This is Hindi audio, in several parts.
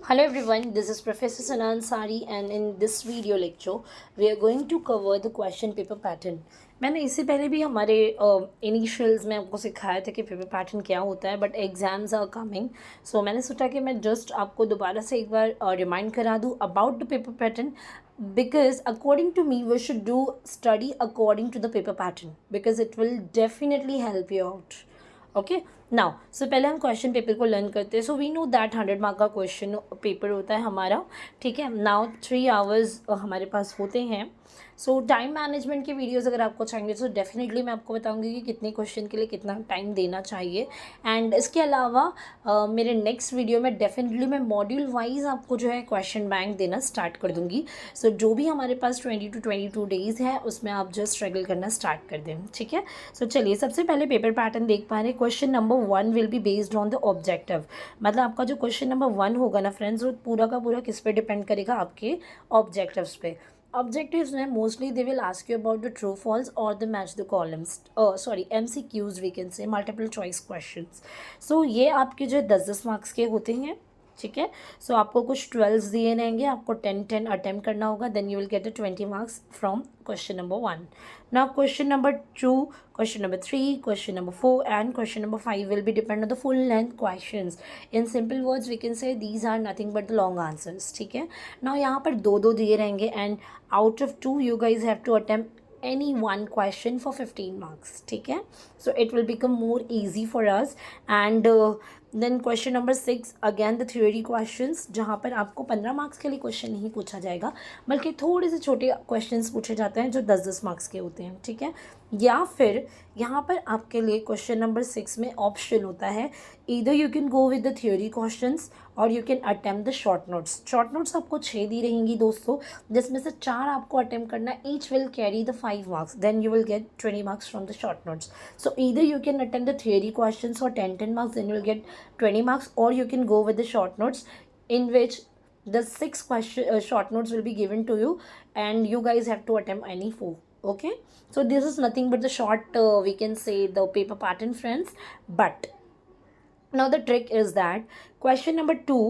Hello everyone, this is Professor Sanan Sari and in this video lecture we are going to cover the question paper pattern. मैंने इससे पहले भी हमारे इनिशियल्स में आपको सिखाया था कि पेपर पैटर्न क्या होता है, बट एग्ज़ाम्स आर कमिंग, सो मैंने सोचा कि मैं जस्ट आपको दोबारा से एक बार रिमाइंड करा दूँ about the paper pattern, because according to me we should do study according to the paper pattern because it will definitely help you out. Okay now so पहले हम क्वेश्चन पेपर को लर्न करते हैं. So we know that 100 mark का क्वेश्चन पेपर होता है हमारा. ठीक है, नाउ 3 आवर्स हमारे पास होते हैं. सो टाइम मैनेजमेंट की वीडियोस अगर आपको चाहिए तो डेफिनेटली मैं आपको बताऊंगी कि कितने क्वेश्चन के लिए कितना टाइम देना चाहिए. एंड इसके अलावा मेरे नेक्स्ट वीडियो में डेफिनेटली मैं मॉड्यूल वाइज आपको जो है क्वेश्चन बैंक देना स्टार्ट कर दूंगी. सो जो भी हमारे पास 20 to 22 डेज़ है उसमें आप जस्ट स्ट्रगल करना स्टार्ट कर दें. ठीक है, सो चलिए सबसे पहले पेपर पैटर्न देख पा रहे हैं. Question number 1 will be based on the objective. मतलब आपका जो क्वेश्चन नंबर 1 होगा ना फ्रेंड्स, वो पूरा का पूरा किस पे डिपेंड करेगा, आपके ऑब्जेक्टिव्स पे. Objectives में mostly they will ask you about the true false or the match the columns, MCQs we can say, multiple choice questions. So ये आपके जो 10-10 मार्क्स के होते हैं. ठीक है, सो आपको कुछ 12 दिए रहेंगे, आपको 10 अटैम्प्ट करना होगा, then you will get 20 marks from question number 1. Now question number 2, question number 3, question number 4 and question number 5 will be depend on the full length questions. In simple words we can say these are nothing but the long answers. ठीक है, नाउ यहाँ पर दो दिए रहेंगे and out of 2 you guys have to attempt any one question for 15 marks. ठीक है, so it will become more easy for us. And then question number 6 again the theory questions, जहाँ पर आपको 15 मार्क्स के लिए क्वेश्चन नहीं पूछा जाएगा बल्कि थोड़े से छोटे क्वेश्चंस पूछे जाते हैं जो 10-10 मार्क्स के होते हैं. ठीक है, या फिर यहाँ पर आपके लिए क्वेश्चन नंबर 6 में ऑप्शन होता है, either you can go with the theory questions और you can attempt the short notes. Short notes आपको 6 दी रहेंगी दोस्तों, जिसमें से 4 आपको अटेम्प्ट करना, each will carry the 5 marks, then you will get 20 marks from the short notes. So either you can attempt the theory questions for 10 marks, then you will get 20 marks, or you can go with the short notes in which the 6 question short notes will be given to you and you guys have to attempt any 4. Okay, so this is nothing but the short we can say the paper pattern friends. But now the trick is that question number 2,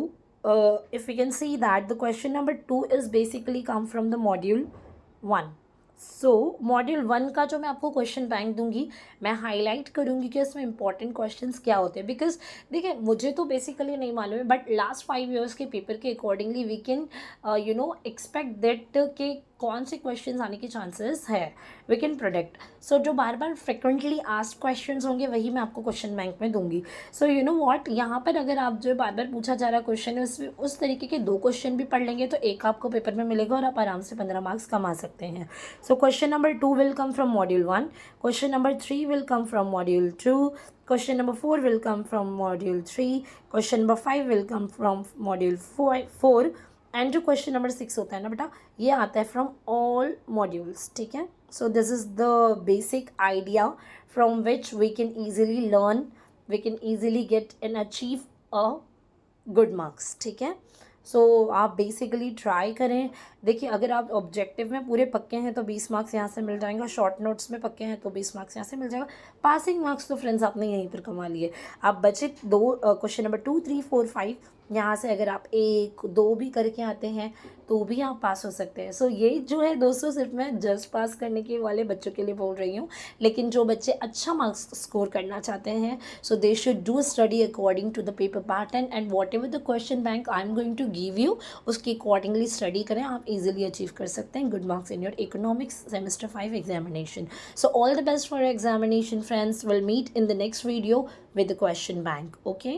if we can see that the question number 2 is basically come from the module 1. So module 1 का जो मैं आपको क्वेश्चन बैंक दूंगी, मैं हाईलाइट करूंगी कि इसमें इंपॉर्टेंट क्वेश्चंस क्या होते हैं. बिकॉज देखिए मुझे तो बेसिकली नहीं मालूम है, बट लास्ट 5 ईयर्स के पेपर के accordingly we can expect that कि कौन से क्वेश्चंस आने के चांसेस है, वी कैन प्रोडिक्ट. सो जो बार बार फ्रिक्वेंटली आस्क्ड क्वेश्चंस होंगे वही मैं आपको क्वेश्चन बैंक में दूंगी. सो यू नो व्हाट, यहाँ पर अगर आप जो बार बार पूछा जा रहा क्वेश्चन है उसमें उस तरीके के 2 क्वेश्चन भी पढ़ लेंगे तो एक आपको पेपर में मिलेगा और आप आराम से 15 मार्क्स कमा सकते हैं. So question number 2 will come from module 1, question number 3 will come from module 2, question number 4 will come from module 3, question number 5 will come from module 4 and जो क्वेश्चन नंबर 6 होता है ना बेटा, ये आता है फ्रॉम ऑल मॉड्यूल्स. ठीक है, so this is the basic idea from which we can easily learn, we can easily get and achieve a good marks. ठीक है, सो आप बेसिकली ट्राई करें. देखिए अगर आप ऑब्जेक्टिव में पूरे पक्के हैं तो 20 मार्क्स यहाँ से मिल जाएगा, शॉर्ट नोट्स में पक्के हैं तो 20 मार्क्स यहाँ से मिल जाएगा. पासिंग मार्क्स तो फ्रेंड्स आपने यहीं पर कमा लिए. आप बचे 2 क्वेश्चन नंबर 2, 3, 4, 5, यहाँ से अगर आप 1, 2 भी करके आते हैं तो भी आप पास हो सकते हैं. सो ये जो है दोस्तों सिर्फ मैं जस्ट पास करने के वाले बच्चों के लिए बोल रही हूँ, लेकिन जो बच्चे अच्छा मार्क्स स्कोर करना चाहते हैं so they should do study according to the paper pattern and whatever the question bank I am going to give you, उसके अकॉर्डिंगली स्टडी करें. आप इजीली अचीव कर सकते हैं good marks in your economics semester 5 examination. So all the best for examination friends. Will meet in the next video with the question bank. Okay.